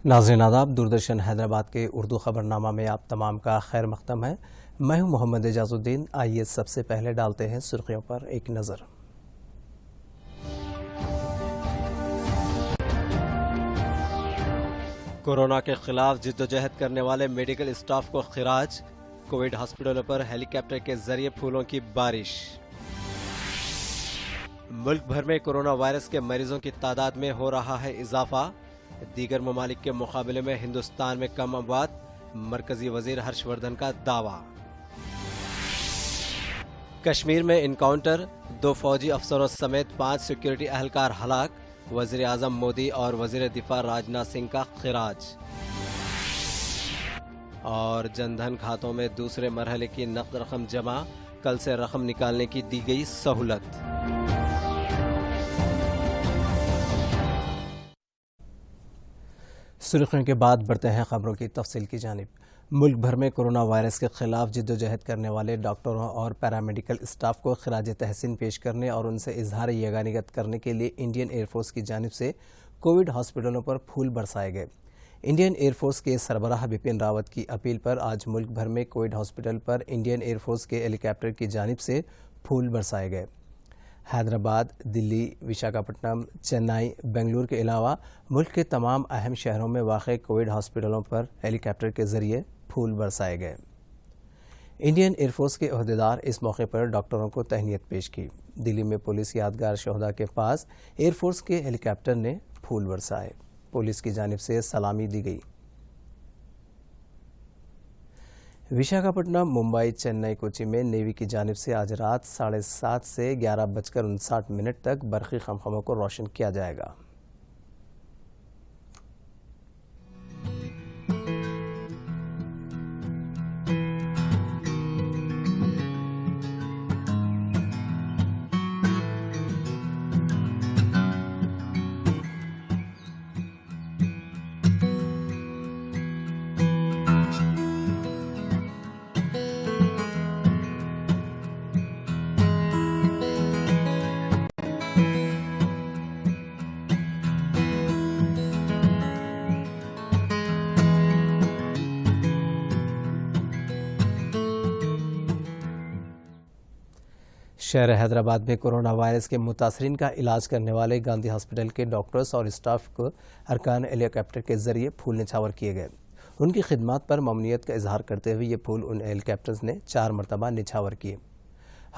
ناظرین آداب، دوردرشن حیدرآباد کے اردو خبرنامہ میں آپ تمام کا خیر مقدم ہے۔ میں ہوں محمد اعجاز الدین۔ آئیے سب سے پہلے ڈالتے ہیں سرخیوں پر ایک نظر۔ کورونا کے خلاف جدوجہد کرنے والے میڈیکل اسٹاف کو خراج، کووڈ ہاسپٹلوں پر ہیلی کاپٹر کے ذریعے پھولوں کی بارش۔ ملک بھر میں کورونا وائرس کے مریضوں کی تعداد میں ہو رہا ہے اضافہ، دیگر ممالک کے مقابلے میں ہندوستان میں کم اموات، مرکزی وزیر ہرش وردھن کا دعویٰ۔ کشمیر میں انکاؤنٹر، 2 فوجی افسروں سمیت 5 سیکیورٹی اہلکار ہلاک، وزیر اعظم مودی اور وزیر دفاع راجناتھ سنگھ کا خراج۔ اور جن دھن کھاتوں میں دوسرے مرحلے کی نقد رقم جمع، کل سے رقم نکالنے کی دی گئی سہولت۔ سرخیوں کے بعد بڑھتے ہیں خبروں کی تفصیل کی جانب۔ ملک بھر میں کورونا وائرس کے خلاف جدوجہد کرنے والے ڈاکٹروں اور پیرامیڈیکل اسٹاف کو خراج تحسین پیش کرنے اور ان سے اظہار یگانگت کرنے کے لیے انڈین ایئر فورس کی جانب سے کووڈ ہاسپٹلوں پر پھول برسائے گئے۔ انڈین ایئر فورس کے سربراہ بپن راوت کی اپیل پر آج ملک بھر میں کووڈ ہاسپٹل پر انڈین ایئر فورس کے ہیلی کاپٹر کی جانب سے پھول برسائے گئے۔ حیدرآباد، دلی، وشاکھاپٹنم، چنئی، بنگلور کے علاوہ ملک کے تمام اہم شہروں میں واقع کووڈ ہاسپٹلوں پر ہیلی کاپٹر کے ذریعے پھول برسائے گئے۔ انڈین ایئر فورس کے عہدیدار اس موقع پر ڈاکٹروں کو تہنیت پیش کی۔ دلی میں پولیس یادگار شہداء کے پاس ایئر فورس کے ہیلی کاپٹر نے پھول برسائے، پولیس کی جانب سے سلامی دی گئی۔ وشاکھاپٹنم، ممبئی، چنئی، کوچی میں نیوی کی جانب سے آج رات 7:30 سے 11:59 تک برقی خمخموں کو روشن کیا جائے گا۔ شہر حیدرآباد میں کورونا وائرس کے متاثرین کا علاج کرنے والے گاندھی ہاسپٹل کے ڈاکٹرز اور اسٹاف کو ارکان ہیلی کاپٹر کے ذریعے پھول نچھاور کیے گئے۔ ان کی خدمات پر ممنونیت کا اظہار کرتے ہوئے یہ پھول ان ہیلی کاپٹرز نے 4 مرتبہ نچھاور کیے۔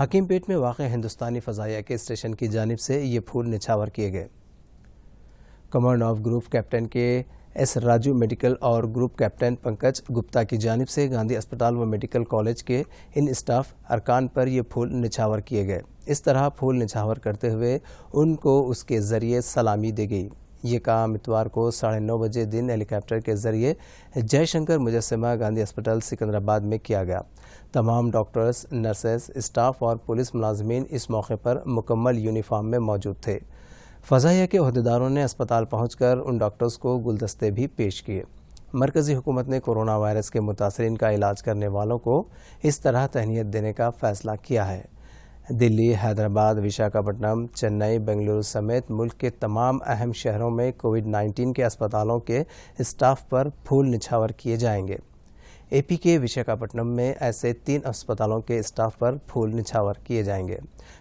حکیم پیٹ میں واقع ہندوستانی فضائیہ کے اسٹیشن کی جانب سے یہ پھول نچھاور کیے گئے۔ کمانڈ آف گروپ کیپٹن کے ایس راجو میڈیکل اور گروپ کیپٹن پنکج گپتا کی جانب سے گاندھی اسپتال و میڈیکل کالج کے ان اسٹاف ارکان پر یہ پھول نچھاور کیے گئے۔ اس طرح پھول نچھاور کرتے ہوئے ان کو اس کے ذریعے سلامی دی گئی۔ یہ کام اتوار کو 9:30 بجے دن ہیلی کاپٹر کے ذریعے جے شنکر مجسمہ گاندھی اسپتال سکندرآباد میں کیا گیا۔ تمام ڈاکٹرز، نرسز، اسٹاف اور پولیس ملازمین اس موقع پر مکمل یونیفارم میں موجود تھے۔ فضائیہ کے عہدیداروں نے اسپتال پہنچ کر ان ڈاکٹرز کو گلدستے بھی پیش کیے۔ مرکزی حکومت نے کورونا وائرس کے متاثرین کا علاج کرنے والوں کو اس طرح تہنیت دینے کا فیصلہ کیا ہے۔ دلی، حیدرآباد، وشاکھاپٹنم، چنئی، بنگلور سمیت ملک کے تمام اہم شہروں میں کووڈ-19 کے اسپتالوں کے اسٹاف پر پھول نچھاور کیے جائیں گے۔ اے پی کے وشاکھاپٹنم میں ایسے 3 اسپتالوں کے اسٹاف پر پھول نچھاور کیے جائیں گے۔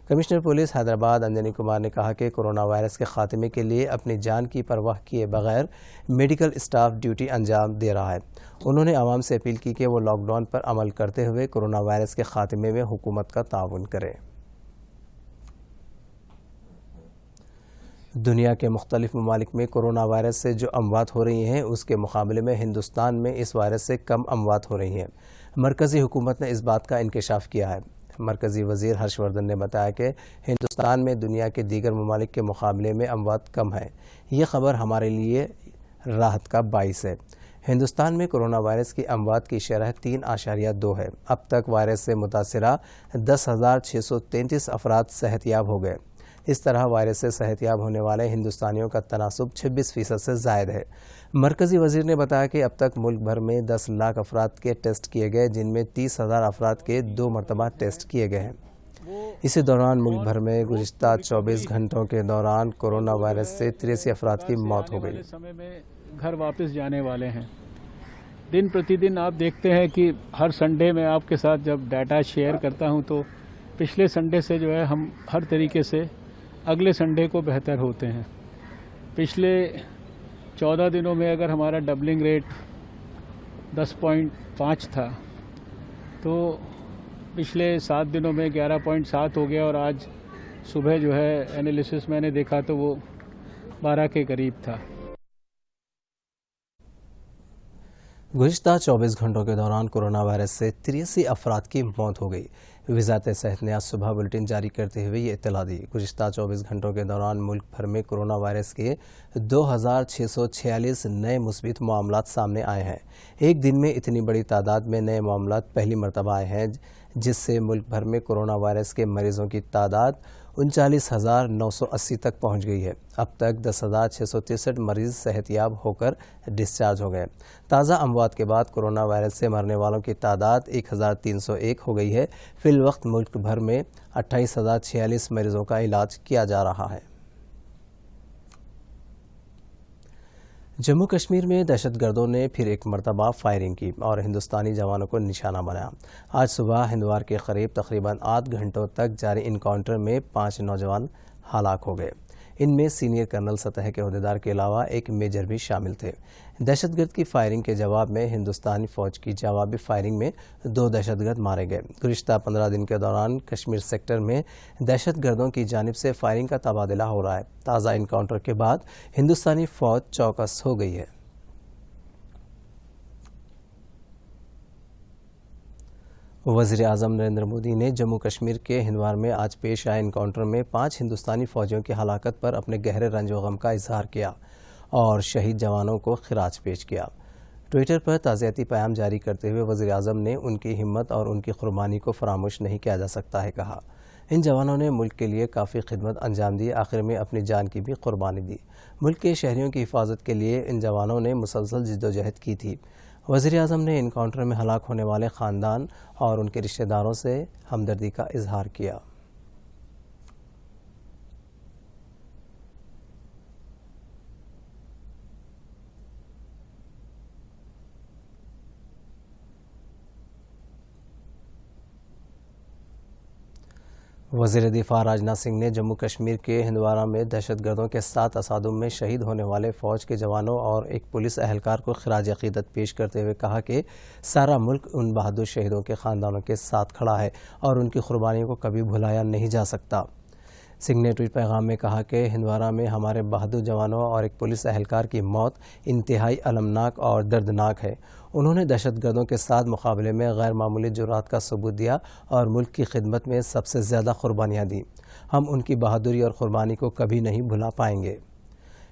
کمشنر پولیس حیدرآباد انجنی کمار نے کہا کہ کورونا وائرس کے خاتمے کے لیے اپنی جان کی پرواہ کیے بغیر میڈیکل اسٹاف ڈیوٹی انجام دے رہا ہے۔ انہوں نے عوام سے اپیل کی کہ وہ لاک ڈاؤن پر عمل کرتے ہوئے کورونا وائرس کے خاتمے میں حکومت کا تعاون کریں۔ دنیا کے مختلف ممالک میں کورونا وائرس سے جو اموات ہو رہی ہیں اس کے مقابلے میں ہندوستان میں اس وائرس سے کم اموات ہو رہی ہیں۔ مرکزی حکومت نے اس بات کا انکشاف کیا ہے۔ مرکزی وزیر ہرش وردھن نے بتایا کہ ہندوستان میں دنیا کے دیگر ممالک کے مقابلے میں اموات کم ہیں۔ یہ خبر ہمارے لیے راحت کا باعث ہے۔ ہندوستان میں کورونا وائرس کی اموات کی شرح 3.2 ہے۔ اب تک وائرس سے متاثرہ 10,633 افراد صحت یاب ہو گئے۔ اس طرح وائرس سے صحت یاب ہونے والے ہندوستانیوں کا تناسب 26% سے زائد ہے۔ مرکزی وزیر نے بتایا کہ اب تک ملک بھر میں 10 لاکھ افراد کے ٹیسٹ کیے گئے، جن میں 30,000 افراد کے 2 مرتبہ ٹیسٹ کیے گئے ہیں۔ اسی دوران ملک بھر میں گزشتہ 24 گھنٹوں کے دوران کورونا وائرس سے 83 افراد کی موت ہو گئی۔ घर वापस जाने वाले हैं। दिन प्रतिदिन आप देखते हैं कि हर संडे में आपके साथ जब डाटा शेयर करता हूं तो पिछले संडे से जो है हम हर तरीके से अगले संडे को बेहतर होते हैं। पिछले 14 दिनों में अगर हमारा डबलिंग रेट 10.5 था तो पिछले 7 दिनों में 11.7 हो गया और आज सुबह जो है एनालिसिस मैंने देखा तो वो 12 के करीब था। गुज़िश्ता 24 घंटों के दौरान कोरोना वायरस से 83 अफराद की मौत हो गई। वज़ारत सेहत ने आज सुबह बुलेटिन जारी करते हुए ये इत्तला दी। गुज़िश्ता 24 घंटों के दौरान मुल्क भर में कोरोना वायरस के 2646 नए मुस्बित मामलात सामने आए हैं। एक दिन में इतनी बड़ी तादाद में नए मामलात पहली मरतबा आए हैं, जिससे मुल्क भर में कोरोना वायरस के मरीजों की तादाद 39,980 तक पहुंच गई है। अब तक 10,663 मरीज सेहतयाब होकर डिस्चार्ज हो गए। ताज़ा अमवात के बाद कोरोना वायरस से मरने वालों की तादाद 1,301 हो गई है। फिल वक्त मुल्क भर में 28,046 मरीजों का इलाज किया जा रहा है। जम्मू कश्मीर में दहशतगर्दों ने फिर एक मरतबा फायरिंग की और हिंदुस्तानी जवानों को निशाना बनाया। आज सुबह हिंदवार के करीब तकरीबन 8 घंटों तक जारी इनकाउंटर में 5 नौजवान हलाक हो गए। इनमें सीनियर कर्नल सतह के अहदेदार के अलावा एक मेजर भी शामिल थे। दहशतगर्द की फायरिंग के जवाब में हिंदुस्तानी फौज की जवाबी फायरिंग में 2 दहशतगर्द मारे गए। गुज़िश्ता 15 दिन के दौरान कश्मीर सेक्टर में दहशतगर्दों की जानिब से फायरिंग का तबादला हो रहा है। ताज़ा इनकाउंटर के बाद हिंदुस्तानी फौज चौकस हो गई है। वज़ीर आज़म नरेंद्र मोदी ने जम्मू कश्मीर के हिंदवार में आज पेश आए इनकाउंटर में 5 हिंदुस्तानी फ़ौजियों की हलाकत पर अपने गहरे रंज व गम का इजहार किया और शहीद जवानों को खिराज पेश किया। ट्विटर पर ताज़ियती पैगाम जारी करते हुए वज़ीर आज़म ने उनकी हिम्मत और उनकी कुर्बानी को फरामोश नहीं किया जा सकता है कहा। इन जवानों ने मुल्क के लिए काफ़ी खिदमत अंजाम दी, आखिर में अपनी जान की भी कुर्बानी दी। मुल्क के शहरियों की हिफाजत के लिए इन जवानों ने मुसलसल जिद्दोजहद की थी। वज़ीर आज़म ने इनकाउंटर में हलाक होने वाले ख़ानदान और उनके रिश्तेदारों से हमदर्दी का इजहार किया। वज़ीर दिफा राजनाथ सिंह ने जम्मू कश्मीर के हिंदवारा में दहशतगर्दों के 7 तसादुम में शहीद होने वाले फ़ौज के जवानों और एक पुलिस अहलकार को खिराज अक़ीदत पेश करते हुए कहा कि सारा मुल्क उन बहादुर शहीदों के ख़ानदानों के साथ खड़ा है और उनकी कुर्बानी को कभी भुलाया नहीं जा सकता। सिंह ने ट्वीट पैगाम में कहा कि हिंदवारा में हमारे बहादुर जवानों और एक पुलिस अहलकार की मौत इंतहाई अलमनाक और दर्दनाक है। उन्होंने दहशतगर्दों के साथ मुकाबले में गैर मामूली जुर्रात का सबूत दिया और मुल्क की खिदमत में सबसे ज़्यादा कुर्बानियाँ दी। हम उनकी बहादुरी और कुर्बानी को कभी नहीं भुला पाएंगे।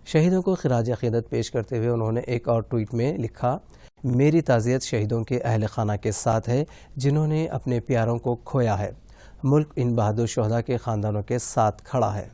शहीदों को खिराज अक़ीदत पेश करते हुए उन्होंने एक और ट्वीट में लिखा, मेरी ताज़ियत शहीदों के अहल खाना के साथ है जिन्होंने अपने प्यारों को खोया है। मुल्क इन बहादुर शोहदा के ख़ानदानों के साथ खड़ा है।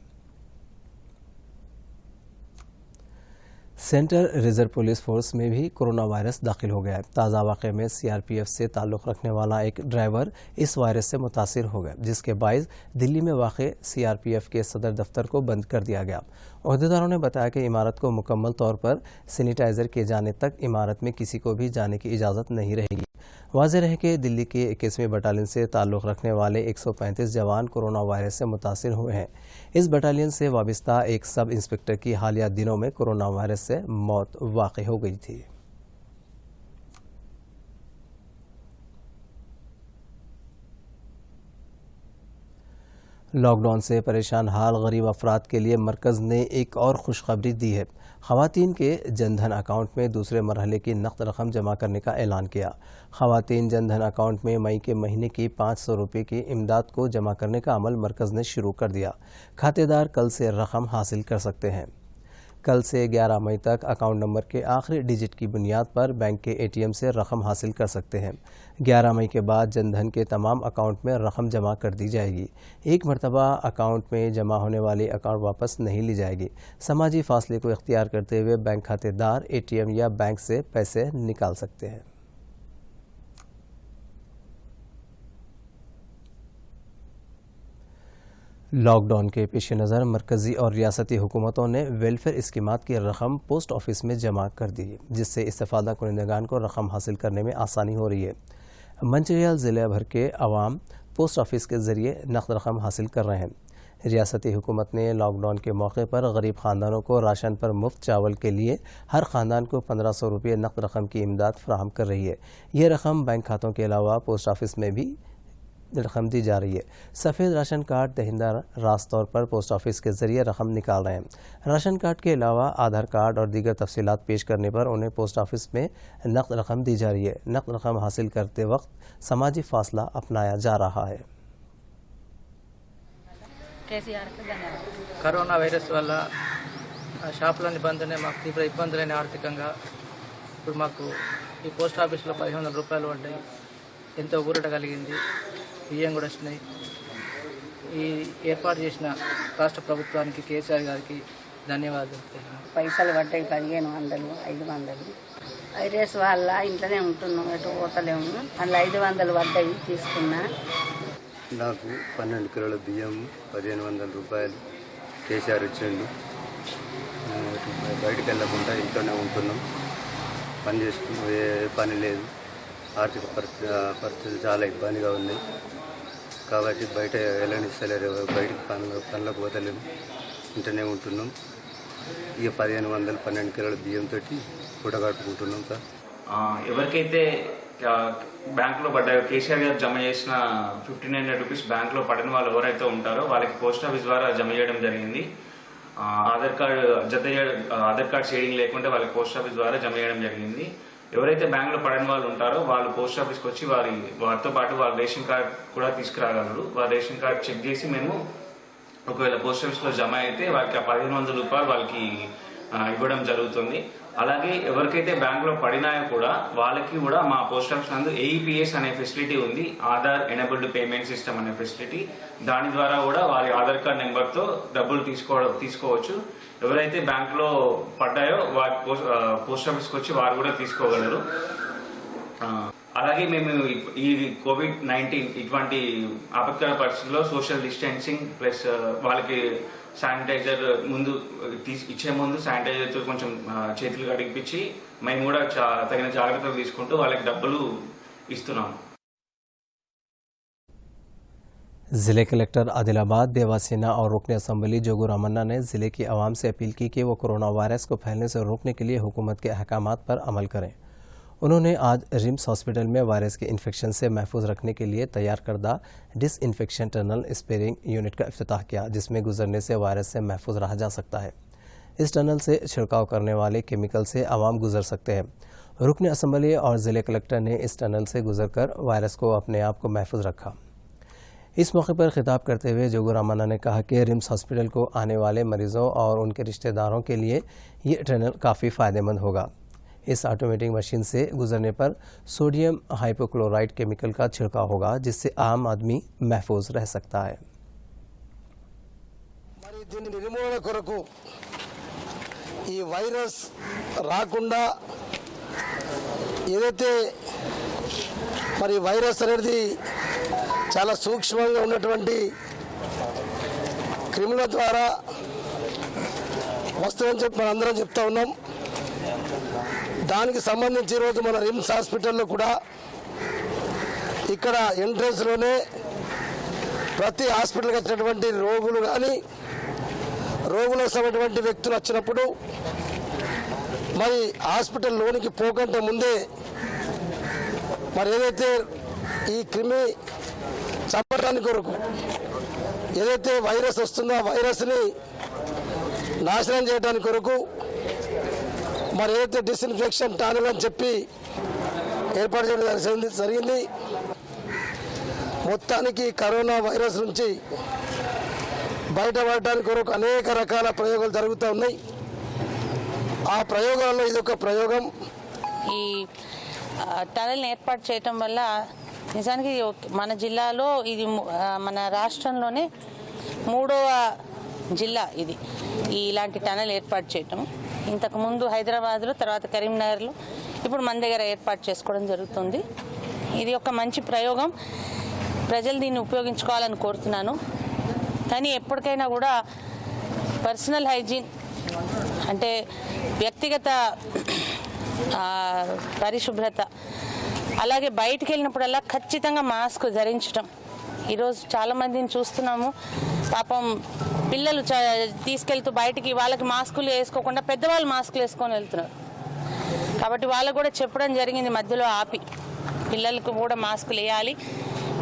सेंट्रल रिजर्व पुलिस फोर्स में भी कोरोना वायरस दाखिल हो गया है। ताज़ा वाक़े में सीआरपीएफ से ताल्लुक़ रखने वाला एक ड्राइवर इस वायरस से मुतासिर हो गया, जिसके बायस दिल्ली में वाक़ सीआरपीएफ के सदर दफ्तर को बंद कर दिया गया। अहदेदारों ने बताया कि इमारत को मुकम्मल तौर पर सैनिटाइज़र किए जाने तक इमारत में किसी को भी जाने की इजाज़त नहीं रहेगी। वाज़ेह रहे कि दिल्ली के 21वीं बटालियन से ताल्लुक़ रखने वाले 135 जवान कोरोना वायरस से मुतासिर हुए हैं। इस बटालियन से वाबस्ता एक सब इंस्पेक्टर की हालिया दिनों में कोरोना वायरस से मौत वाक़ई हो गई थी। लॉकडाउन से परेशान हाल गरीब अफराद के लिए मरकज़ ने एक और खुशखबरी दी है। ख़वातीन के जनधन अकाउंट में दूसरे मरहले की नक़द रकम जमा करने का ऐलान किया। ख़वातीन जनधन अकाउंट में मई के महीने की 500 रुपये की इमदाद को जमा करने का अमल मरकज़ ने शुरू कर दिया। खातेदार कल से रकम हासिल कर सकते हैं। कल से 11 मई तक अकाउंट नंबर के आखिरी डिजिट की बुनियाद पर बैंक के एटीएम से रकम हासिल कर सकते हैं। 11 मई के बाद जनधन के तमाम अकाउंट में रकम जमा कर दी जाएगी। एक मरतबा अकाउंट में जमा होने वाली अकाउंट वापस नहीं ली जाएगी। समाजी फासले को इख्तियार करते हुए बैंक खातेदार एटीएम या बैंक से पैसे निकाल सकते हैं। लॉकडाउन के पेश नज़र मरकज़ी और रियासती हुकूमतों ने वेलफेयर स्कीमात की रकम पोस्ट ऑफिस में जमा कर दी, जिससे इस्तेफादा कुनिंदगान को रकम हासिल करने में आसानी हो रही है। मंचिरियाल ज़िले भर के अवाम पोस्ट ऑफिस के ज़रिए नक़द रकम हासिल कर रहे हैं। रियासती हुकूमत ने लॉकडाउन के मौके पर गरीब ख़ानदानों को राशन पर मुफ्त चावल के लिए हर ख़ानदान को 1500 रुपये नक़द रकम की इमदाद फराहम कर रही है। ये रकम बैंक खातों के अलावा पोस्ट ऑफिस में भी रकम दी जा रही है। सफ़ेद राशन कार्ड दहिंदा रास्त तौर पर पोस्ट ऑफिस के ज़रिए रकम निकाल रहे हैं। राशन कार्ड के अलावा आधार कार्ड और दीगर तफसीलात पेश करने पर उन्हें पोस्ट ऑफिस में नक़द रकम दी जा रही है। नक़द रकम हासिल करते वक्त समाजी फासला अपनाया जा रहा है। కరోనా వైరస్ వల్ల షాపులన్నీ బంద్ ఉన్నాయి. మాకు తీవ్ర ఇబ్బందులైన ఆర్థికంగా. ఇప్పుడు మాకు ఈ పోస్ట్ ఆఫీస్లో 1500 రూపాయలు పడ్డాయి. ఎంతో ఊరట కలిగింది. బియ్యం కూడా వచ్చినాయి. ఈ ఏర్పాటు చేసిన రాష్ట్ర ప్రభుత్వానికి, కేసీఆర్ గారికి ధన్యవాదాలు. పైసలు పడ్డాయి 1500, 500. వైరస్ వల్ల ఇంట్లోనే ఉంటున్నాం, ఎటు పోతలేము. అందులో 500 పడ్డాయి, తీసుకున్నా. నాకు 12 కిలోల బియ్యం, 1500 రూపాయలు కేసీఆర్ ఇచ్చిండు. బయటికి వెళ్ళకుండా ఇంట్లోనే ఉంటున్నాం. పని చేసుకున్నాం, ఏ పని లేదు. ఆర్థిక పరిస్థితులు చాలా ఇబ్బందిగా ఉన్నాయి కాబట్టి బయట వెళ్ళనిస్తలేరు. బయటికి పనులకు పోతలేము, ఇంటనే ఉంటున్నాం. ఇక 1500, 12 కిలోల బియ్యంతో కూడగట్టుకుంటున్నాం సార్. ఎవరికైతే బ్యాంకులో పడ్డాయో, కేసీఆర్ గారు జమ చేసిన 1500 రూపీస్ బ్యాంకులో పడిన వాళ్ళు ఎవరైతే ఉంటారో వాళ్ళకి పోస్ట్ ఆఫీస్ ద్వారా జమ చేయడం జరిగింది. ఆధార్ కార్డ్ షేరింగ్ లేకుంటే వాళ్ళకి పోస్ట్ ఆఫీస్ ద్వారా జమ చేయడం జరిగింది. ఎవరైతే బ్యాంకులో పడిన వాళ్ళు ఉంటారో వాళ్ళు పోస్ట్ ఆఫీస్కి వచ్చి వారితో పాటు వాళ్ళ రేషన్ కార్డ్ కూడా తీసుకురాగలరు. వాళ్ళ రేషన్ కార్డ్ చెక్ చేసి మేము ఒకవేళ పోస్ట్ ఆఫీస్లో జమ అయితే వారికి 1500 రూపాయలు వాళ్ళకి ఇవ్వడం జరుగుతుంది. అలాగే ఎవరికైతే బ్యాంకులో పడినాయో కూడా వాళ్ళకి కూడా మా పోస్ట్ ఆఫీస్ నందు ఏఈపీఎస్ అనే ఫెసిలిటీ ఉంది, ఆధార్ ఎనేబుల్డ్ పేమెంట్ సిస్టమ్ అనే ఫెసిలిటీ. దాని ద్వారా కూడా వారి ఆధార్ కార్డ్ నెంబర్తో డబ్బులు తీసుకోవచ్చు. ఎవరైతే బ్యాంకులో పడ్డాయో వారి పోస్ట్ ఆఫీస్కి వచ్చి వారు కూడా తీసుకోగలరు. అలాగే మేము ఈ కోవిడ్-19 ఇటువంటి ఆపత్కర పరిస్థితుల్లో సోషల్ డిస్టెన్సింగ్ ప్లస్ వాళ్ళకి శానిటైజర్ ఇచ్చే ముందు శానిటైజర్తో కొంచెం చేతులు కడిగిపించి మేము కూడా తగిన జాగ్రత్తలు తీసుకుంటూ వాళ్ళకి డబ్బులు ఇస్తున్నాము. ज़िले कलेक्टर आदिलाबाद देवासेना और रुकन असम्बली जोगू रामन्ना ने ज़िले की आवाम से अपील की कि वो कोरोना वायरस को फैलने से रोकने के लिए हुकूमत के अहकामात पर अमल करें। उन्होंने आज रिम्स हॉस्पिटल में वायरस के इन्फेक्शन से महफूज रखने के लिए तैयार करदा डिसइंफेक्शन टनल स्प्रेइंग यूनिट का इफ्तिताह किया, जिसमें गुजरने से वायरस से महफूज रहा जा सकता है। इस टनल से छिड़काव करने वाले केमिकल से आवाम गुजर सकते हैं। रुकन असम्बली और ज़िले कलेक्टर ने इस टनल से गुजरकर वायरस को अपने आप को महफूज रखा। इस मौके पर खिताब करते हुए जोगू रामन्ना ने कहा कि रिम्स हॉस्पिटल को आने वाले मरीजों और उनके रिश्तेदारों के लिए ये टनल काफ़ी फ़ायदेमंद होगा। इस ऑटोमेटिक मशीन से गुजरने पर सोडियम हाइपोक्लोराइड केमिकल का छिड़काव होगा, जिससे आम आदमी महफूज रह सकता है। దీని నిర్మూలన కొరకు ఈ వైరస్ రాకుండా ఏదైతే మరి వైరస్ అనేది చాలా సూక్ష్మంగా ఉన్నటువంటి క్రిముల ద్వారా వస్తుందని చెప్పి మనం అందరం చెప్తా ఉన్నాం. దానికి సంబంధించి ఈరోజు మన రిమ్స్ హాస్పిటల్లో కూడా ఇక్కడ ఎంట్రన్స్లోనే ప్రతి హాస్పిటల్కి వచ్చినటువంటి రోగులు కానీ రోగులకు సంబంధించినటువంటి వ్యక్తులు వచ్చినప్పుడు మరి హాస్పిటల్లోనికి పోకంటే ముందే మరి ఏదైతే ఈ క్రిమి చంపడానికి కొరకు ఏదైతే వైరస్ వస్తుందో ఆ వైరస్ని నాశనం చేయడానికి కొరకు మరి ఏదైతే డిస్ఇన్ఫెక్షన్ టనల్ అని చెప్పి ఏర్పాటు చేయడం జరిగింది. మొత్తానికి కరోనా వైరస్ నుంచి బయటపడడానికి కొరకు అనేక రకాల ప్రయోగాలు జరుగుతూ ఉన్నాయి. ఆ ప్రయోగాల్లో ఇది ఒక ప్రయోగం. ఈ టనల్ని ఏర్పాటు చేయటం వల్ల నిజానికి మన జిల్లాలో ఇది మన రాష్ట్రంలోనే 3వ జిల్లా ఇది ఇలాంటి టనల్ ఏర్పాటు చేయటం. ఇంతకుముందు హైదరాబాద్లో, తర్వాత కరీంనగర్లో, ఇప్పుడు మన దగ్గర ఏర్పాటు చేసుకోవడం జరుగుతుంది. ఇది ఒక మంచి ప్రయోగం. ప్రజలు దీన్ని ఉపయోగించుకోవాలని కోరుతున్నాను. కానీ ఎప్పటికైనా కూడా పర్సనల్ హైజీన్ అంటే వ్యక్తిగత పరిశుభ్రత, అలాగే బయటికి వెళ్ళినప్పుడల్లా ఖచ్చితంగా మాస్క్ ధరించడం. ఈరోజు చాలామందిని చూస్తున్నాము, పాపం పిల్లలు తీసుకెళ్తూ బయటికి వాళ్ళకి మాస్కులు వేసుకోకుండా పెద్దవాళ్ళు మాస్కులు వేసుకొని వెళ్తున్నారు. కాబట్టి వాళ్ళకు కూడా చెప్పడం జరిగింది, మధ్యలో ఆపి పిల్లలకు కూడా మాస్కులు వేయాలి,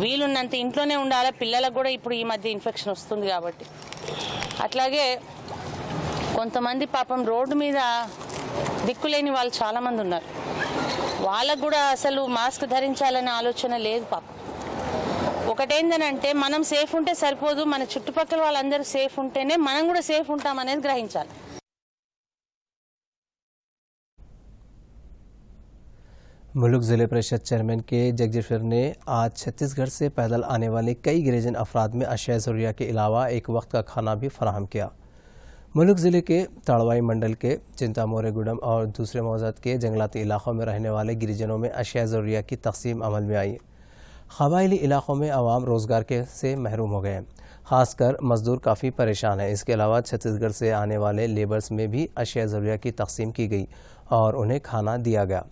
వీలున్నంత ఇంట్లోనే ఉండాలి. పిల్లలకు కూడా ఇప్పుడు ఈ మధ్య ఇన్ఫెక్షన్ వస్తుంది కాబట్టి. అట్లాగే కొంతమంది పాపం రోడ్డు మీద దిక్కులేని వాళ్ళు చాలామంది ఉన్నారు, వాళ్ళకు కూడా అసలు మాస్క్ ధరించాలనే ఆలోచన లేదు పాపం. ఒకటేందనంటే మనం సేఫ్ ఉంటే సరిపోదు, మన చుట్టుపక్కల వాళ్ళందరూ సేఫ్ ఉంటేనే మనం కూడా సేఫ్ ఉంటామనేది గ్రహించాలి. मुलुक ज़िले परिषद चेयरमैन के जगदीश्वर ने आज छत्तीसगढ़ से पैदल आने वाले कई गिरिजन अफराद में अशिया ज़रूरिया के अलावा एक वक्त का खाना भी फराहम किया। मुलुक ज़िले के ताड़वाई मंडल के चिंतामोरेगुडम और दूसरे मौजाद के जंगलाती इलाक़ों में रहने वाले गिरिजनों में अशिया ज़रूरिया की तकसीम अमल में आई। क़बाइली इलाक़ों में आवाम रोज़गार से महरूम हो गए हैं, ख़ासकर मज़दूर काफ़ी परेशान हैं। इसके अलावा छत्तीसगढ़ से आने वाले लेबर्स में भी अशिया ज़रूरिया की तकसीम की गई और उन्हें खाना दिया गया।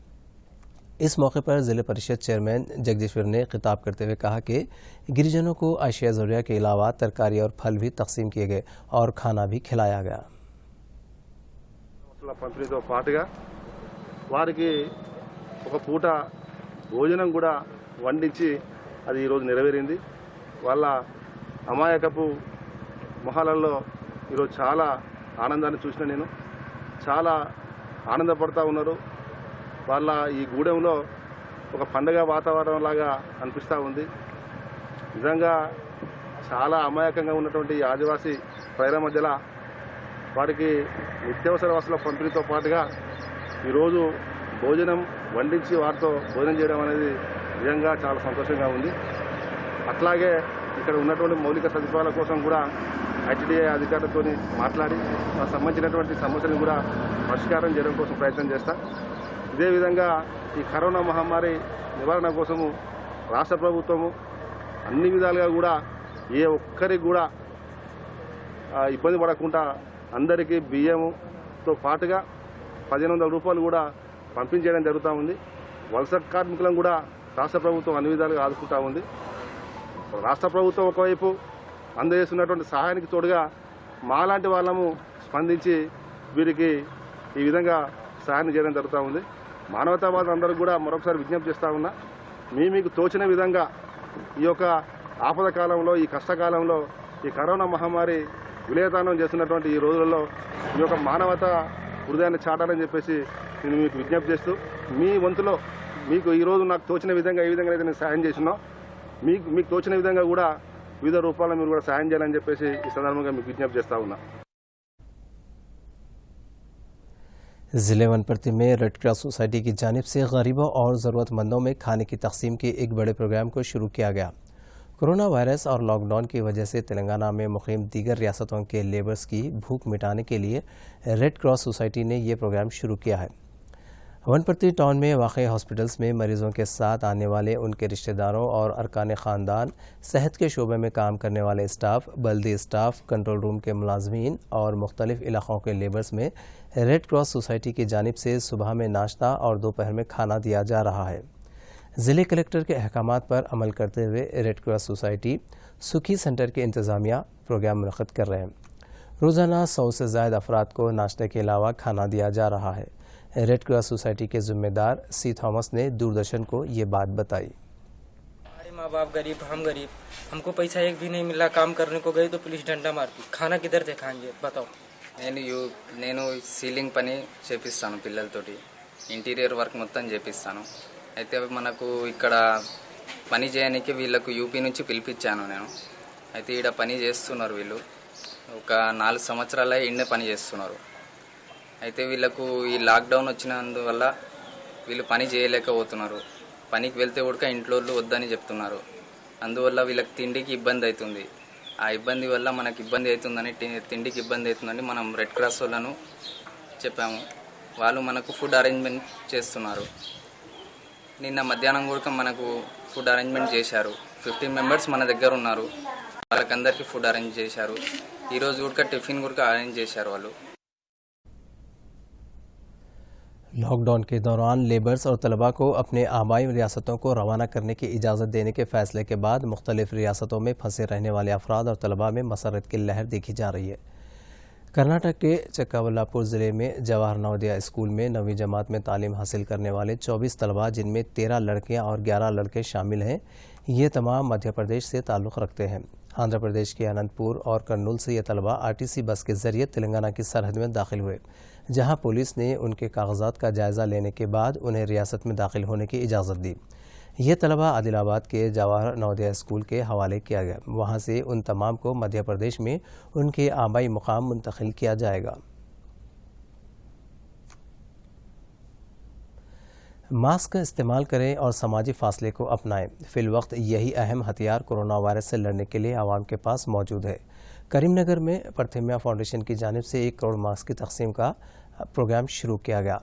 इस मौके पर ज़िला परिषद चेयरमैन जगदीश्वर ने खिताब करते हुए कहा कि गिरिजनों को अशिया ज़रूरिया के अलावा तरकारी और फल भी तकसीम किए गए और खाना भी खिलाया गया। పంపిణీతో పాటుగా వారికి ఒక పూట భోజనం కూడా వండించి అది ఈరోజు నెరవేరింది. వాళ్ళ అమాయకపు మొహాలలో ఈరోజు చాలా ఆనందాన్ని చూసిన నేను, చాలా ఆనందపడుతూ ఉన్నారు. వాళ్ళ ఈ గూడెంలో ఒక పండగ వాతావరణం లాగా అనిపిస్తూ ఉంది. నిజంగా చాలా అమాయకంగా ఉన్నటువంటి ఈ ఆదివాసీ ప్రజల మధ్యలో వారికి నిత్యావసర వస్తువుల పంపిణీతో పాటుగా ఈరోజు భోజనం వండించి వారితో భోజనం చేయడం అనేది నిజంగా చాలా సంతోషంగా ఉంది. అట్లాగే ఇక్కడ ఉన్నటువంటి మౌలిక సదుపాయాల కోసం కూడా ఐటీడీఐ అధికారులతో మాట్లాడి వారికి సంబంధించినటువంటి సమస్యలను కూడా పరిష్కారం చేయడం కోసం ప్రయత్నం చేస్తా. ఇదే విధంగా ఈ కరోనా మహమ్మారి నివారణ కోసము రాష్ట్ర ప్రభుత్వము అన్ని విధాలుగా కూడా ఏ ఒక్కరికి కూడా ఇబ్బంది పడకుండా అందరికీ బియ్యముతో పాటుగా 1500 రూపాయలు కూడా పంపించేయడం జరుగుతూ ఉంది. వలస కార్మికులను కూడా రాష్ట్ర ప్రభుత్వం అన్ని విధాలుగా ఆదుకుంటూ ఉంది. రాష్ట్ర ప్రభుత్వం ఒకవైపు అందజేస్తున్నటువంటి సహాయానికి తోడుగా మాలాంటి వాళ్ళము స్పందించి వీరికి ఈ విధంగా సహాయం చేయడం జరుగుతూ ఉంది. మానవతావాదులు అందరూ కూడా మరొకసారి విజ్ఞప్తి చేస్తూ ఉన్నా, మీకు తోచిన విధంగా ఈ యొక్క ఆపద కాలంలో, ఈ కష్టకాలంలో, ఈ కరోనా మహమ్మారి విలయతాండం చేస్తున్నటువంటి ఈ రోజులలో ఈ యొక్క మానవత హృదయాన్ని చాటాలని చెప్పేసి నేను మీకు విజ్ఞప్తి చేస్తూ, మీ వంతులో మీకు ఈరోజు నాకు తోచిన విధంగా ఏ విధంగా అయితే నేను సాయం చేసినా మీకు తోచిన విధంగా కూడా వివిధ రూపాల్లో మీరు కూడా సాయం చేయాలని చెప్పేసి ఈ సందర్భంగా మీకు విజ్ఞప్తి చేస్తూ ఉన్నా. ज़िले वनपर्ती में रेड क्रॉस सोसाइटी की जानिब से गरीबों और ज़रूरतमंदों में खाने की तकसीम के एक बड़े प्रोग्राम को शुरू किया गया। कोरोना वायरस और लॉकडाउन की वजह से तेलंगाना में मुक़ीम दीगर रियासतों के लेबर्स की भूख मिटाने के लिए रेड क्रॉस सोसाइटी ने ये प्रोग्राम शुरू किया है। वनपर्ती टाउन में वाक़ई हॉस्पिटल्स में मरीज़ों के साथ आने वाले उनके रिश्तेदारों और अरकान ख़ानदान, सेहत के शोबे में काम करने वाले स्टाफ, बल्दी स्टाफ, कंट्रोल रूम के मुलाजमीन और मुख्तलिफ इलाक़ों के लेबर्स में रेड क्रॉस सोसाइटी की जानिब से सुबह में नाश्ता और दोपहर में खाना दिया जा रहा है। ज़िले कलेक्टर के अहकामात पर अमल करते हुए रेड क्रॉस सोसाइटी सुखी सेंटर के इंतज़ामिया प्रोग्राम मुनक़्क़िद कर रहे हैं। रोज़ाना 100 से ज़ायद अफराद को नाश्ते के अलावा खाना दिया जा रहा है। रेड क्रॉस सोसाइटी के ज़िम्मेदार सी थॉमस ने दूरदर्शन को ये बात बताई। हमारे माँ बाप गरीब, हम गरीब, हमको पैसा एक भी नहीं मिला, काम करने को गए तो पुलिस डंडा मारती, खाना किधर से खाएंगे बताओ। నేను సీలింగ్ పని చేపిస్తాను, పిల్లలతోటి ఇంటీరియర్ వర్క్ మొత్తం చేపిస్తాను. అయితే మనకు ఇక్కడ పని చేయడానికి వీళ్ళకు యూపీ నుంచి పిలిపించాను నేను. అయితే ఈడ పని చేస్తున్నారు వీళ్ళు, ఒక 4 సంవత్సరాల ఇండే పని చేస్తున్నారు. అయితే వీళ్ళకు ఈ లాక్డౌన్ వచ్చినందువల్ల వీళ్ళు పని చేయలేకపోతున్నారు. పనికి వెళ్తే కూడా ఇంట్లో వద్దని చెప్తున్నారు. అందువల్ల వీళ్ళకి తిండికి ఇబ్బంది అవుతుంది. ఆ ఇబ్బంది వల్ల మనకి ఇబ్బంది అవుతుందని, తిండికి ఇబ్బంది అవుతుందని మనం రెడ్ క్రాస్ వాళ్ళను చెప్పాము. వాళ్ళు మనకు ఫుడ్ అరేంజ్మెంట్ చేస్తున్నారు. నిన్న మధ్యాహ్నం కూడా మనకు ఫుడ్ అరేంజ్మెంట్ చేశారు. 15 మెంబర్స్ మన దగ్గర ఉన్నారు. వాళ్ళకందరికీ ఫుడ్ అరేంజ్ చేశారు. ఈరోజు కూడా టిఫిన్ కూడా అరేంజ్ చేశారు వాళ్ళు. लॉकडाउन के दौरान लेबर्स और तलबा को अपने आबाई रियासतों को रवाना करने की इजाज़त देने के फैसले के बाद मुख्तलिफ रियासतों में फंसे रहने वाले अफराद और तलबा में मसरत की लहर देखी जा रही है। कर्नाटक के चिक्काबल्लापुर ज़िले में जवाहर नवोदय स्कूल में 9वीं जमात में तालीम हासिल करने वाले 24 तलबा, जिनमें 13 लड़कियां और 11 लड़के शामिल हैं, ये तमाम मध्य प्रदेश से ताल्लुक़ रखते हैं। आंध्र प्रदेश के अनंतपुर और कर्नूल से ये तलबा आरटीसी बस के ज़रिए तेलंगाना की सरहद में दाखिल हुए, जहां पुलिस ने उनके कागजात का जायज़ा लेने के बाद उन्हें रियासत में दाखिल होने की इजाज़त दी। ये तलबा आदिलाबाद के जवाहर नवोदय स्कूल के हवाले किया गया। वहां से उन तमाम को मध्य प्रदेश में उनके आबाई मुकाम मुंतकिल किया जाएगा। मास्क का इस्तेमाल करें और समाजी फासले को अपनाएं। फिल वक्त यही अहम हथियार कोरोना वायरस से लड़ने के लिए आवाम के पास मौजूद है। करीमनगर में प्रथिम्या फाउंडेशन की जानिब से 1 करोड़ मास्क की तकसीम का प्रोग्राम शुरू किया गया।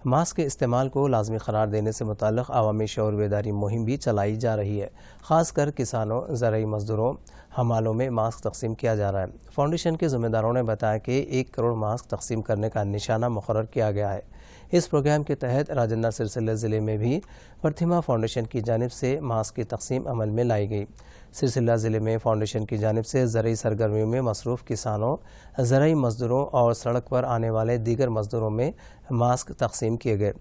मास्क के इस्तेमाल को लाजमी करार देने से मुताल्लिक़ अवामी शऊर बेदारी मुहिम भी चलाई जा रही है। ख़ासकर किसानों, ज़राई मज़दूरों, हमालों में मास्क तकसीम किया जा रहा है। फाउंडेशन के ज़िम्मेदारों ने बताया कि 1 करोड़ मास्क तकसीम करने का निशाना मुकर्रर किया गया है। इस प्रोग्राम के तहत राजन्ना सिलसिला ज़िले में भी प्रतिमा फाउंडेशन की जानिब से मास्क की तकसीम अमल में लाई गई। सिलसिला ज़िले में फाउंडेशन की जानिब से ज़रई सरगर्मियों में मसरूफ़ किसानों, ज़रई मज़दूरों और सड़क पर आने वाले दीगर मज़दूरों में मास्क तकसीम किए गए।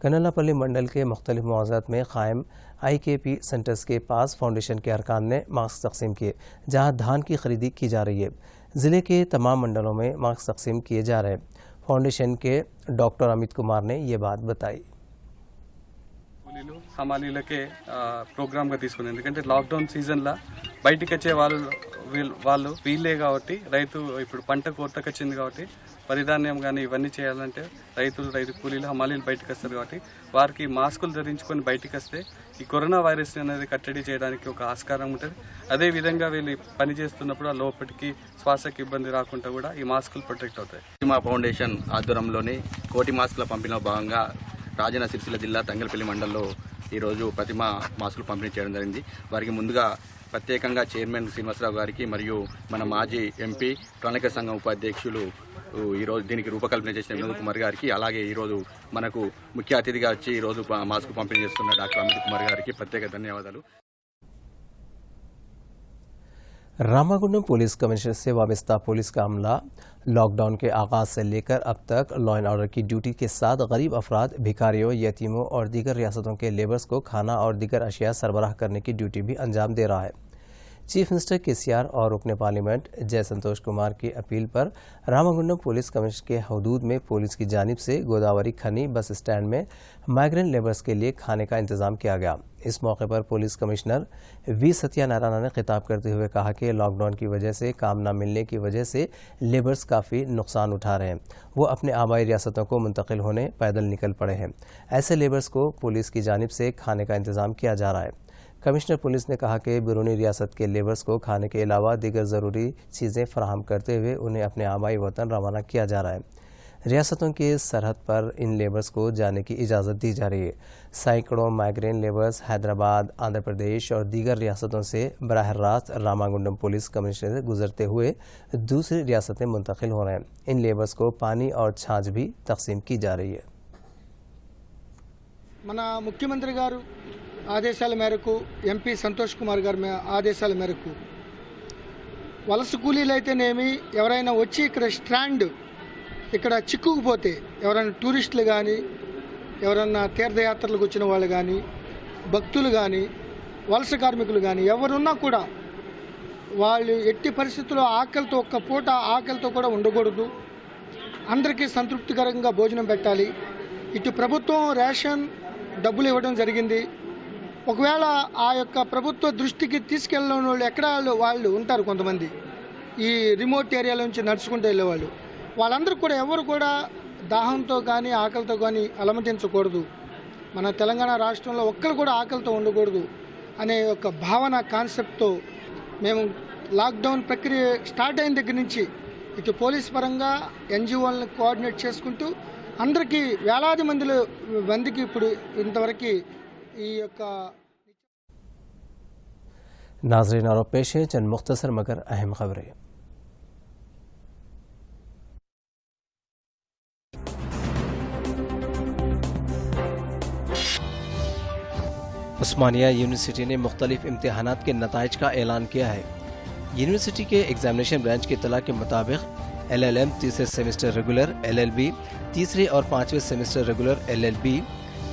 कनल्लापल्ली मंडल के मुख्तलिफ मुआज़ात में क़ायम IKP सेंटर्स के पास फाउंडेशन के अरकान ने मास्क तकसीम किए, जहाँ धान की खरीदी की जा रही है। ज़िले के तमाम मंडलों में मास्क तकसीम किए जा रहे हैं। फाउंडेशन के डॉक्टर अमित कुमार ने ये बात बताई। హమాలీలకే ప్రోగ్రామ్గా తీసుకుంది. ఎందుకంటే లాక్డౌన్ సీజన్లో బయటికి వచ్చే వాళ్ళు వీళ్ళే కాబట్టి, రైతు ఇప్పుడు పంట కోతకు వచ్చింది కాబట్టి పరిధాన్యం కానీ ఇవన్నీ చేయాలంటే రైతు కూలీలు హమాలీలు బయటకు వస్తారు కాబట్టి వారికి మాస్కులు ధరించుకొని బయటకు వస్తే ఈ కరోనా వైరస్ అనేది కట్టడి చేయడానికి ఒక ఆస్కారం ఉంటుంది. అదేవిధంగా వీళ్ళు పని చేస్తున్నప్పుడు ఆ లోపలికి శ్వాసకి ఇబ్బంది రాకుండా కూడా ఈ మాస్కులు ప్రొటెక్ట్ అవుతాయి. మా ఫౌండేషన్ ఆధ్వర్యంలోని కోటి మాస్కుల పంపిణీలో భాగంగా రాజన్న సిరిసిల్ల జిల్లా తంగలపల్లి మండలంలో ఈరోజు ప్రతిమా మాస్కులు పంపిణీ చేయడం జరిగింది. వారికి ముందుగా ప్రత్యేకంగా చైర్మన్ శ్రీనివాసరావు గారికి మరియు మన మాజీ ఎంపీ ప్రణాళిక సంఘం ఉపాధ్యక్షులు ఈరోజు దీనికి రూపకల్పన చేసిన వినోద్ కుమార్ గారికి, అలాగే ఈరోజు మనకు ముఖ్య అతిథిగా వచ్చి ఈరోజు మాస్క్ పంపిణీ చేస్తున్న డాక్టర్ అమిత్ కుమార్ గారికి ప్రత్యేక ధన్యవాదాలు. रामागुंडम पुलिस कमिश्नर से वाबस्ता पुलिस का अमला लॉकडाउन के आगाज़ से लेकर अब तक लॉ एंड ऑर्डर की ड्यूटी के साथ गरीब अफराद, भिखारियों, यतीमों और दीगर रियासतों के लेबर्स को खाना और दीगर अशिया सरबराह करने की ड्यूटी भी अंजाम दे रहा है। चीफ मिनिस्टर KCR और रुकन पार्लियामेंट जय संतोष कुमार की अपील पर रामागुंडम पुलिस कमिश्नर के हदूद में पुलिस की जानिब से गोदावरी खनी बस स्टैंड में माइग्रेंट लेबर्स के लिए खाने का इंतजाम किया गया। इस मौके पर पुलिस कमिश्नर V सत्यानारायण ने खिताब करते हुए कहा कि लॉकडाउन की वजह से काम न मिलने की वजह से लेबर्स काफ़ी नुकसान उठा रहे हैं। वो अपने आबाई रियासतों को मुंतकिल होने पैदल निकल पड़े हैं। ऐसे लेबर्स को पुलिस की जानिब से खाने का इंतजाम किया जा रहा है। कमिश्नर पुलिस ने कहा कि बैरूनी रियासत के लेबर्स को खाने के अलावा दीगर ज़रूरी चीज़ें फराहम करते हुए उन्हें अपने आबाई वतन रवाना किया जा रहा है। रियासतों के सरहद पर इन लेबर्स को जाने की इजाज़त दी जा रही है। सैकड़ों माइग्रेंट लेबर्स हैदराबाद, आंध्र प्रदेश और दीगर रियासतों से बराह रास्त रामागुंडम पुलिस कमिश्नर से गुजरते हुए दूसरी रियासतें मुंतकिल हो रहे हैं। इन लेबर्स को पानी और छाछ भी तकसीम की जा रही है। మన ముఖ్యమంత్రి గారు ఆదేశాల మేరకు, ఎంపీ సంతోష్ కుమార్ గారి ఆదేశాల మేరకు వలస కూలీలు అయితేనేమి, ఎవరైనా వచ్చి ఇక్కడ చిక్కుకుపోతే, ఎవరైనా టూరిస్టులు కానీ, ఎవరన్నా తీర్థయాత్రలకు వచ్చిన వాళ్ళు కానీ, భక్తులు కానీ, వలస కార్మికులు కానీ ఎవరున్నా కూడా వాళ్ళు ఎట్టి పరిస్థితుల్లో ఆకలితో ఒక్క పూట ఆకలితో కూడా ఉండకూడదు. అందరికీ సంతృప్తికరంగా భోజనం పెట్టాలి. ఇటు ప్రభుత్వం రేషన్ డబ్బులు ఇవ్వడం జరిగింది. ఒకవేళ ఆ యొక్క ప్రభుత్వ దృష్టికి తీసుకెళ్ళని వాళ్ళు ఎక్కడ వాళ్ళు ఉంటారు, కొంతమంది ఈ రిమోట్ ఏరియాల నుంచి నడుచుకుంటూ వెళ్ళేవాళ్ళు, వాళ్ళందరూ కూడా ఎవరు కూడా దాహంతో కానీ ఆకలితో కానీ అలమటించకూడదు. మన తెలంగాణ రాష్ట్రంలో ఒక్కరు కూడా ఆకలితో ఉండకూడదు అనే ఒక భావన కాన్సెప్ట్తో మేము లాక్డౌన్ ప్రక్రియ స్టార్ట్ అయిన దగ్గర నుంచి ఇటు పోలీస్ పరంగా NGOలను కోఆర్డినేట్ చేసుకుంటూ అందరికీ వేలాది మందికి ఇప్పుడు ఇంతవరకు ఈ యొక్క नाज़रीन और पेश है चंद मुख्तसर मगर अहम खबरें। उस्मानिया यूनिवर्सिटी ने मुख्तलिफ इम्तिहानात के नताइज का ऐलान किया है। यूनिवर्सिटी के एग्जामिनेशन ब्रांच की इत्तला के मुताबिक LLM तीसरे सेमेस्टर रेगुलर, LLB तीसरे और पाँचवें सेमेस्टर रेगुलर, LLB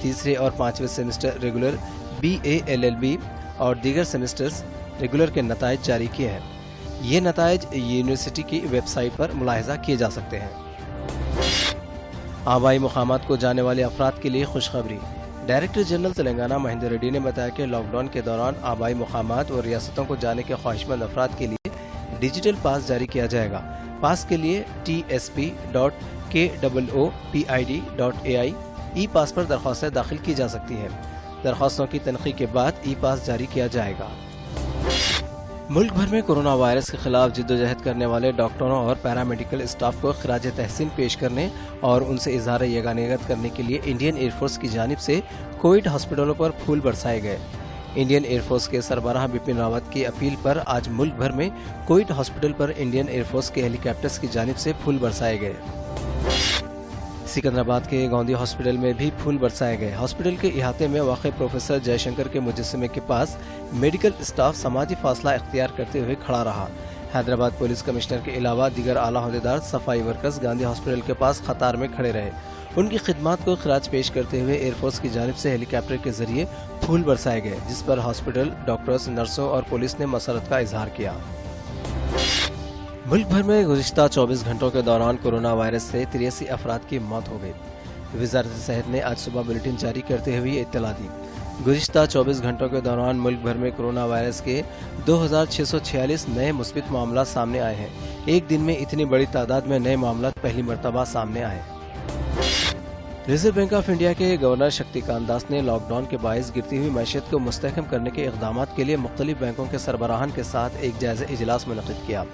तीसरे और पाँचवें सेमेस्टर रेगुलर, BA LLB और दीगर सेमेस्टर्स रेगुलर के नताइज जारी किए हैं। ये नताइज यूनिवर्सिटी की वेबसाइट पर मुलाहिजा किए जा सकते हैं। आबाई मुकामात को जाने वाले अफराद के लिए खुशखबरी। डायरेक्टर जनरल तेलंगाना महेंद्र रेड्डी ने बताया कि लॉकडाउन के दौरान आबाई मुकामात और रियासतों को जाने के ख्वाहिशमंद अफराद के लिए डिजिटल पास जारी किया जाएगा। पास के लिए tsp.koopid.ai ई पास पर दरख्वास्तें दाखिल की जा सकती हैं। दरख्वास्तों की तनखी के बाद ई पास जारी किया जाएगा। मुल्क भर में कोरोना वायरस के खिलाफ जिद्दोजहद करने वाले डॉक्टरों और पैरामेडिकल स्टाफ को खिराज तहसीन पेश करने और उनसे इजहार यगानियत करने के लिए इंडियन एयरफोर्स की जानिब से कोविड हॉस्पिटलों पर फूल बरसाए गए। इंडियन एयरफोर्स के सरबराह बिपिन रावत की अपील पर आज मुल्क भर में कोविड हॉस्पिटल पर इंडियन एयरफोर्स के हेलीकॉप्टर्स की जानिब से फूल बरसाए गए। सिकंदराबाद के गांधी हॉस्पिटल में भी फूल बरसाए गए। हॉस्पिटल के इहाते में वाक़ प्रोफेसर जयशंकर के मुजस्समे के पास मेडिकल स्टाफ समाजी फासला इख्तियार करते हुए खड़ा रहा। हैदराबाद पुलिस कमिश्नर के अलावा दीगर आला अहदेदार, सफाई वर्कर्स गांधी हॉस्पिटल के पास कतार में खड़े रहे। उनकी खिदमत को खराज पेश करते हुए एयरफोर्स की जानिब से हेलीकॉप्टर के जरिए फूल बरसाए गए, जिस पर हॉस्पिटल, डॉक्टर्स, नर्सों और पुलिस ने मसरत का इजहार किया। मुल्क भर में गुज़िश्ता 24 घंटों के दौरान कोरोना वायरस से 83 अफराद की मौत हो गई। वज़ारत सेहत ने आज सुबह बुलेटिन जारी करते हुए इत्तला दी। गुज़िश्ता 24 घंटों के दौरान मुल्क भर में कोरोना वायरस के 2646 नए मुस्बित मामला सामने आए हैं। एक दिन में इतनी बड़ी तादाद में नए मामला पहली मरतबा सामने आए। रिजर्व बैंक ऑफ इंडिया के गवर्नर शक्तिकांत दास ने लॉकडाउन के बायस गिरती हुई मैशियत को मुस्तहकम करने के इक़दाम के लिए मुख्तलिफ बैंकों के सरबराहान के साथ एक जायज़ा इजलास मुनक़िद किया।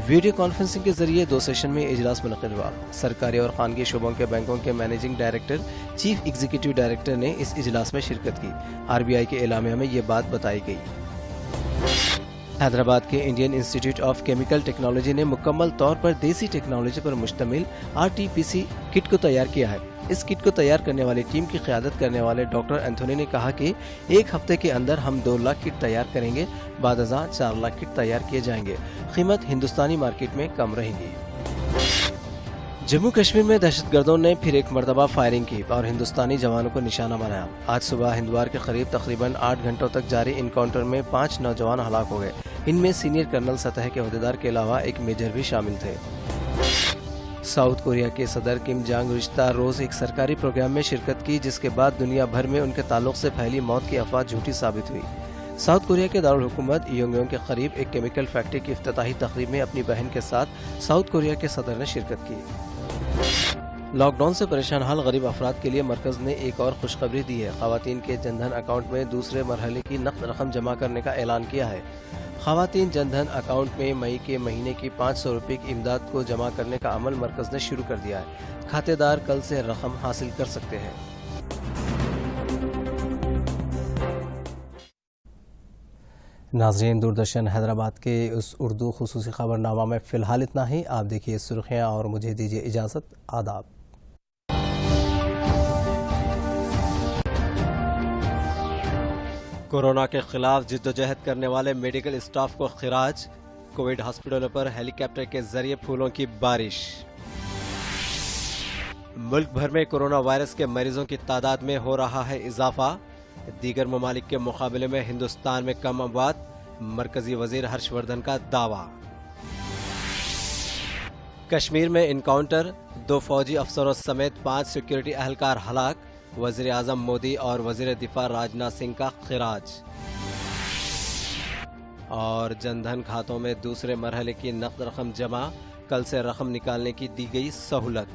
वीडियो कॉन्फ्रेंसिंग के जरिए 2 सेशन में इजलास मुनक़िद हुआ। सरकारी और खानगी शोबों के बैंकों के managing director, chief executive director ने इस इजलास में शिरकत की। RBI के एलामिया में ये बात बताई गई। हैदराबाद के Indian institute of chemical technology ने मुकम्मल तौर पर देसी टेक्नोलॉजी पर मुश्तमिल RT-PC किट को तैयार किया है। इस किट को तैयार करने वाली टीम की क़यादत करने वाले डॉक्टर एंथोनी ने कहा कि 1 हफ्ते के अंदर हम 2 लाख किट तैयार करेंगे। बाद 4 लाख किट तैयार किए जाएंगे। कीमत हिंदुस्तानी मार्केट में कम रहेगी। जम्मू कश्मीर में दहशतगर्दों ने फिर एक मरतबा फायरिंग की और हिंदुस्तानी जवानों को निशाना बनाया। आज सुबह हिंदवार के करीब तकरीबन 8 घंटों तक जारी इनकाउंटर में 5 नौजवान हलाक हो गए। इनमें सीनियर कर्नल सतह के अहदेदार के अलावा एक मेजर भी शामिल थे। साउथ कोरिया के सदर किम जोंग गुज़िश्ता रोज एक सरकारी प्रोग्राम में शिरकत की, जिसके बाद दुनिया भर में उनके ताल्लुक से फैली मौत की अफवाह झूठी साबित हुई। साउथ कोरिया के दारुल हुकूमत योंगयोंग के करीब एक केमिकल फैक्ट्री की इफ्तिताही तकरीब में अपनी बहन के साथ साउथ कोरिया के सदर ने शिरकत की। लॉकडाउन से परेशान हाल गरीब अफराद के लिए मरकज ने एक और खुशखबरी दी है। खवातीन के जनधन अकाउंट में दूसरे मरहले की नकद रकम जमा करने का ऐलान किया है। खवातीन जनधन अकाउंट में मई के महीने की 500 रुपये की इमदाद को जमा करने का अमल मरकज ने शुरू कर दिया है। खातेदार कल से रकम हासिल कर सकते हैं। नाज़रीन, दूरदर्शन हैदराबाद के उस उर्दू खुसूसी खबरनामा में फ़िलहाल इतना ही। आप देखिए सुर्खियाँ और मुझे दीजिए इजाज़त। आदाब। कोरोना के खिलाफ जिद्दोजहद करने वाले मेडिकल स्टाफ को खिराज। कोविड हॉस्पिटलों पर हेलीकॉप्टर के जरिए फूलों की बारिश। मुल्क भर में कोरोना वायरस के मरीजों की तादाद में हो रहा है इजाफा। दीगर ममालिक के मुकाबले में हिंदुस्तान में कम अमवात। मरकजी वजीर हर्षवर्धन का दावा। कश्मीर में इनकाउंटर, 2 फौजी अफसरों समेत 5 सिक्योरिटी अहलकार हलाक। वजीर आजम मोदी और वजीर दिफा राजनाथ सिंह का खिराज। और जनधन खातों में दूसरे मरहले की नकद रकम जमा, कल से रकम निकालने की दी गई सहूलत।